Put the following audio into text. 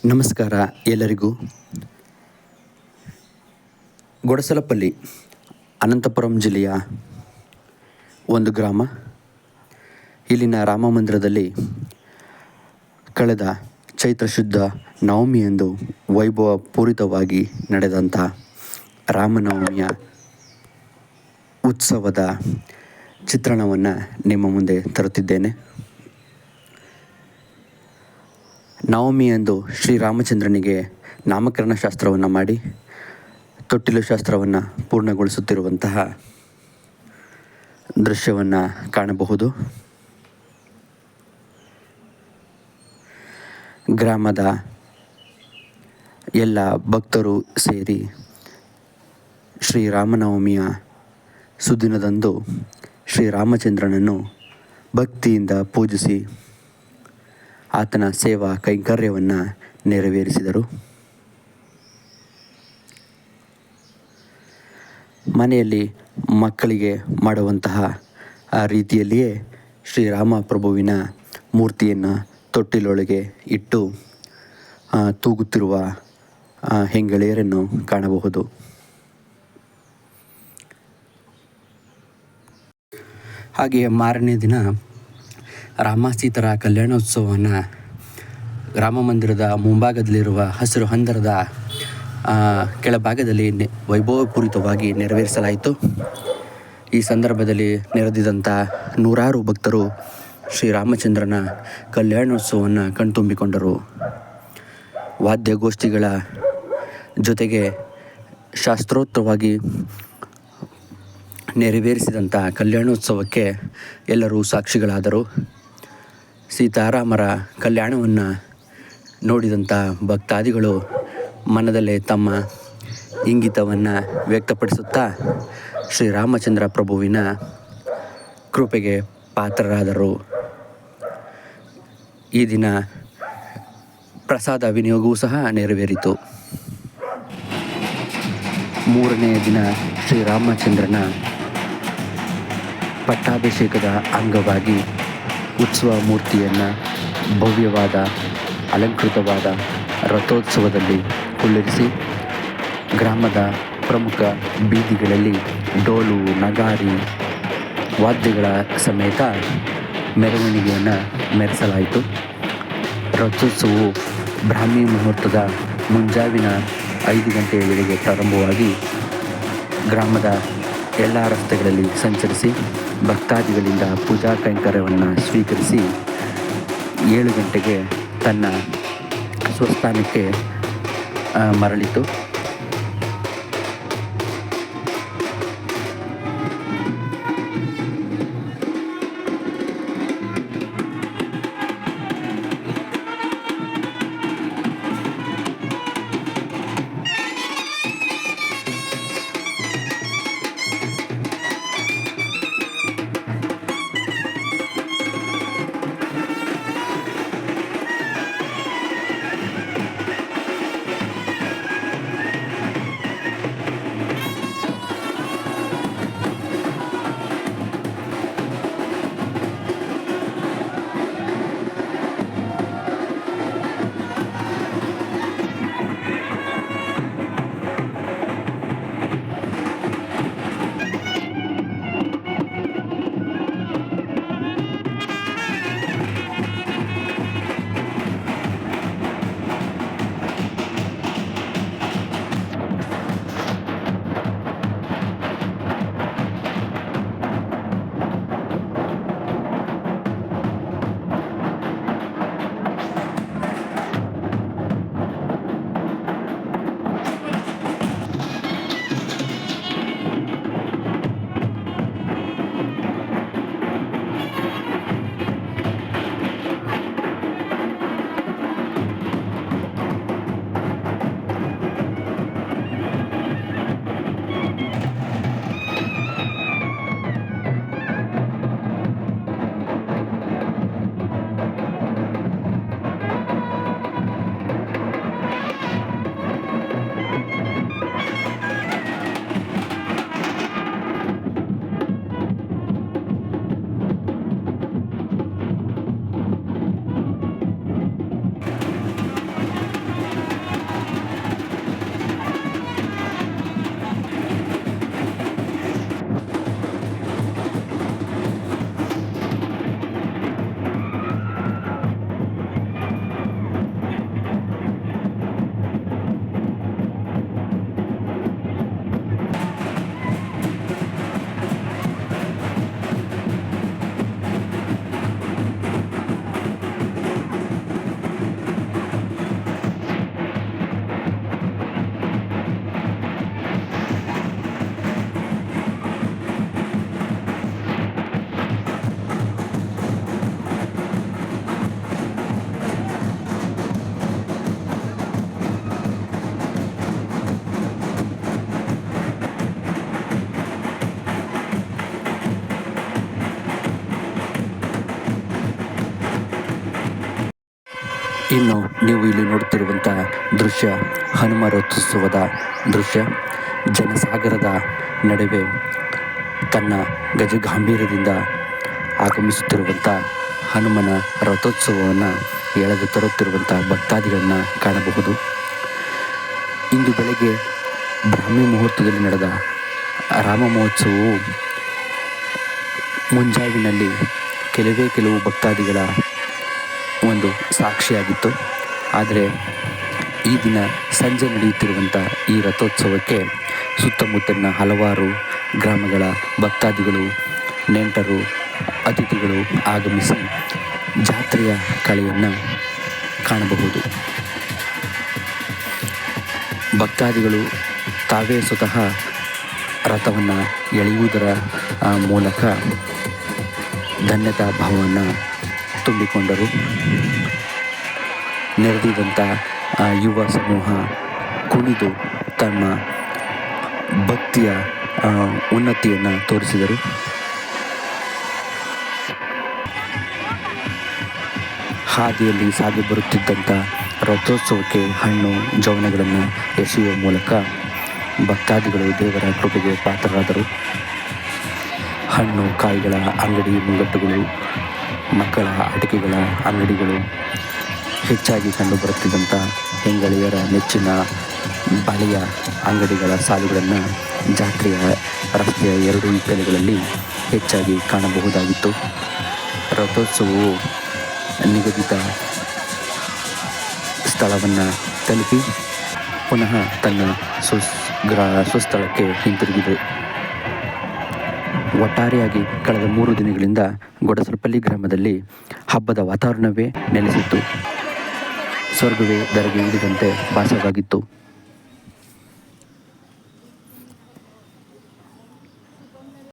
ನಮಸ್ಕಾರ ಎಲ್ಲರಿಗೂ. ಗೊಡಸಲಪಲ್ಲಿ ಅನಂತಪುರಂ ಜಿಲ್ಲೆಯ ಒಂದು ಗ್ರಾಮ. ಇಲ್ಲಿನ ರಾಮ ಮಂದಿರದಲ್ಲಿ ಕಳೆದ ಚೈತ್ರ ಶುದ್ಧ ನವಮಿಯಂದು ವೈಭವಪೂರಿತವಾಗಿ ನಡೆದಂಥ ರಾಮನವಮಿಯ ಉತ್ಸವದ ಚಿತ್ರಣವನ್ನು ನಿಮ್ಮ ಮುಂದೆ ತರುತ್ತಿದ್ದೇನೆ. ನವಮಿಯಂದು ಶ್ರೀರಾಮಚಂದ್ರನಿಗೆ ನಾಮಕರಣ ಶಾಸ್ತ್ರವನ್ನು ಮಾಡಿ ತೊಟ್ಟಿಲು ಶಾಸ್ತ್ರವನ್ನು ಪೂರ್ಣಗೊಳಿಸುತ್ತಿರುವಂತಹ ದೃಶ್ಯವನ್ನು ಕಾಣಬಹುದು. ಗ್ರಾಮದ ಎಲ್ಲ ಭಕ್ತರು ಸೇರಿ ಶ್ರೀರಾಮನವಮಿಯ ಸುದಿನದಂದು ಶ್ರೀರಾಮಚಂದ್ರನನ್ನು ಭಕ್ತಿಯಿಂದ ಪೂಜಿಸಿ ಆತನ ಸೇವಾ ಕೈಂಕರ್ಯವನ್ನು ನೆರವೇರಿಸಿದರು. ಮನೆಯಲ್ಲಿ ಮಕ್ಕಳಿಗೆ ಮಾಡುವಂತಹ ಆ ರೀತಿಯಲ್ಲಿಯೇ ಶ್ರೀರಾಮ ಪ್ರಭುವಿನ ಮೂರ್ತಿಯನ್ನು ತೊಟ್ಟಿಲೊಳಗೆ ಇಟ್ಟು ತೂಗುತ್ತಿರುವ ಹೆಂಗಳೆಯರನ್ನು ಕಾಣಬಹುದು. ಹಾಗೆಯೇ ಮಾರನೇ ದಿನ ರಾಮ ಸೀತರ ಕಲ್ಯಾಣೋತ್ಸವವನ್ನು ರಾಮ ಮಂದಿರದ ಮುಂಭಾಗದಲ್ಲಿರುವ ಹಸಿರು ಹಂದರದ ಕೆಳಭಾಗದಲ್ಲಿ ವೈಭವಪೂರಿತವಾಗಿ ನೆರವೇರಿಸಲಾಯಿತು. ಈ ಸಂದರ್ಭದಲ್ಲಿ ನೆರೆದಿದ್ದಂಥ ನೂರಾರು ಭಕ್ತರು ಶ್ರೀರಾಮಚಂದ್ರನ ಕಲ್ಯಾಣೋತ್ಸವವನ್ನು ಕಣ್ತುಂಬಿಕೊಂಡರು. ವಾದ್ಯಗೋಷ್ಠಿಗಳ ಜೊತೆಗೆ ಶಾಸ್ತ್ರೋಕ್ತವಾಗಿ ನೆರವೇರಿಸಿದಂಥ ಕಲ್ಯಾಣೋತ್ಸವಕ್ಕೆ ಎಲ್ಲರೂ ಸಾಕ್ಷಿಗಳಾದರು. ಸೀತಾರಾಮರ ಕಲ್ಯಾಣವನ್ನು ನೋಡಿದಂಥ ಭಕ್ತಾದಿಗಳು ಮನದಲ್ಲೇ ತಮ್ಮ ಇಂಗಿತವನ್ನು ವ್ಯಕ್ತಪಡಿಸುತ್ತಾ ಶ್ರೀರಾಮಚಂದ್ರ ಪ್ರಭುವಿನ ಕೃಪೆಗೆ ಪಾತ್ರರಾದರು. ಈ ದಿನ ಪ್ರಸಾದ ವಿನಿಯೋಗವೂ ಸಹ ನೆರವೇರಿತು. ಮೂರನೆಯ ದಿನ ಶ್ರೀರಾಮಚಂದ್ರನ ಪಟ್ಟಾಭಿಷೇಕದ ಅಂಗವಾಗಿ ಉತ್ಸವ ಮೂರ್ತಿಯನ್ನು ಭವ್ಯವಾದ ಅಲಂಕೃತವಾದ ರಥೋತ್ಸವದಲ್ಲಿ ಕುಳ್ಳಿರಿಸಿ ಗ್ರಾಮದ ಪ್ರಮುಖ ಬೀದಿಗಳಲ್ಲಿ ಡೋಲು ನಗಾರಿ ವಾದ್ಯಗಳ ಸಮೇತ ಮೆರವಣಿಗೆಯನ್ನು ಮೆರೆಸಲಾಯಿತು. ರಥೋತ್ಸವವು ಬ್ರಾಹ್ಮಿ ಮುಹೂರ್ತದ ಮುಂಜಾವಿನ 5 ಗಂಟೆಯ ವೇಳೆಗೆ ಪ್ರಾರಂಭವಾಗಿ ಗ್ರಾಮದ ಎಲ್ಲ ರಸ್ತೆಗಳಲ್ಲಿ ಸಂಚರಿಸಿ ಭಕ್ತಾದಿಗಳಿಂದ ಪೂಜಾ ಕೈಂಕರ್ಯವನ್ನು ಸ್ವೀಕರಿಸಿ 7 ಗಂಟೆಗೆ ತನ್ನ ಸ್ವಸ್ಥಾನಕ್ಕೆ ಮರಳಿತು. ಇನ್ನು ನೀವು ಇಲ್ಲಿ ನೋಡುತ್ತಿರುವಂಥ ದೃಶ್ಯ ಹನುಮ ರಥೋತ್ಸವದ ದೃಶ್ಯ. ಜನಸಾಗರದ ನಡುವೆ ತನ್ನ ಗಜಗಾಂಭೀರ್ಯದಿಂದ ಆಗಮಿಸುತ್ತಿರುವಂಥ ಹನುಮನ ರಥೋತ್ಸವವನ್ನು ಎಳೆದು ತರುತ್ತಿರುವಂಥ ಭಕ್ತಾದಿಗಳನ್ನು ಕಾಣಬಹುದು. ಇಂದು ಬೆಳಗ್ಗೆ ಬ್ರಾಹ್ಮಿ ಮುಹೂರ್ತದಲ್ಲಿ ನಡೆದ ರಾಮ ಮಹೋತ್ಸವವು ಮುಂಜಾವಿನಲ್ಲಿ ಕೆಲವು ಭಕ್ತಾದಿಗಳ ಒಂದು ಸಾಕ್ಷಿಯಾಗಿತ್ತು. ಆದರೆ ಈ ದಿನ ಸಂಜೆ ನಡೆಯುತ್ತಿರುವಂಥ ಈ ರಥೋತ್ಸವಕ್ಕೆ ಸುತ್ತಮುತ್ತಲಿನ ಹಲವಾರು ಗ್ರಾಮಗಳ ಭಕ್ತಾದಿಗಳು, ನೆಂಟರು, ಅತಿಥಿಗಳು ಆಗಮಿಸಿ ಜಾತ್ರೆಯ ಕಳೆಯನ್ನು ಕಾಣಬಹುದು. ಭಕ್ತಾದಿಗಳು ತಾವೇ ಸ್ವತಃ ರಥವನ್ನು ಎಳೆಯುವುದರ ಮೂಲಕ ಧನ್ಯತಾ ಭಾವವನ್ನು ತುಂಬಿಕೊಂಡರು. ನೆರೆದಿದ್ದಂಥ ಯುವ ಸಮೂಹ ಕುಣಿದು ತಮ್ಮ ಭಕ್ತಿಯ ಉನ್ನತಿಯನ್ನು ತೋರಿಸಿದರು. ಹಾದಿಯಲ್ಲಿ ಸಾಗಿ ಬರುತ್ತಿದ್ದಂಥ ರಥೋತ್ಸವಕ್ಕೆ ಹಣ್ಣು ಜವನಗಳನ್ನು ಎಸೆಯುವ ಮೂಲಕ ಭಕ್ತಾದಿಗಳು ದೇವರ ಕೃಪೆಗೆ ಪಾತ್ರರಾದರು. ಹಣ್ಣು ಕಾಯಿಗಳ ಅಂಗಡಿ ಮುಂಗಟ್ಟುಗಳು, ಮಕ್ಕಳ ಆಟಿಕೆಗಳ ಅಂಗಡಿಗಳು, ಹೆಚ್ಚಾಗಿ ಕಂಡುಬರುತ್ತಿದ್ದಂಥ ಹೆಂಗಳಿಯರ ನೆಚ್ಚಿನ ಬಳೆಯ ಅಂಗಡಿಗಳ ಸಾಲುಗಳನ್ನು ಜಾತ್ರೆಯ ರಸ್ತೆಯ ಎರಡೂ ಇಕ್ಕೆಲೆಗಳಲ್ಲಿ ಹೆಚ್ಚಾಗಿ ಕಾಣಬಹುದಾಗಿತ್ತು. ರಥೋತ್ಸವವು ನಿಗದಿತ ಸ್ಥಳವನ್ನು ತಲುಪಿ ಪುನಃ ತನ್ನ ಸ್ವಸ್ಥಳಕ್ಕೆ ಹಿಂತಿರುಗಿದೆ. ಒಟ್ಟಾರೆಯಾಗಿ ಕಳೆದ 3 ದಿನಗಳಿಂದ ಗೊಡಸರಪಲ್ಲಿ ಗ್ರಾಮದಲ್ಲಿ ಹಬ್ಬದ ವಾತಾವರಣವೇ ನೆಲೆಸಿತ್ತು. ಸ್ವರ್ಗವೇ ಧರೆಗೆ ಇಳಿದಂತೆ ಭಾಸವಾಗಿತ್ತು.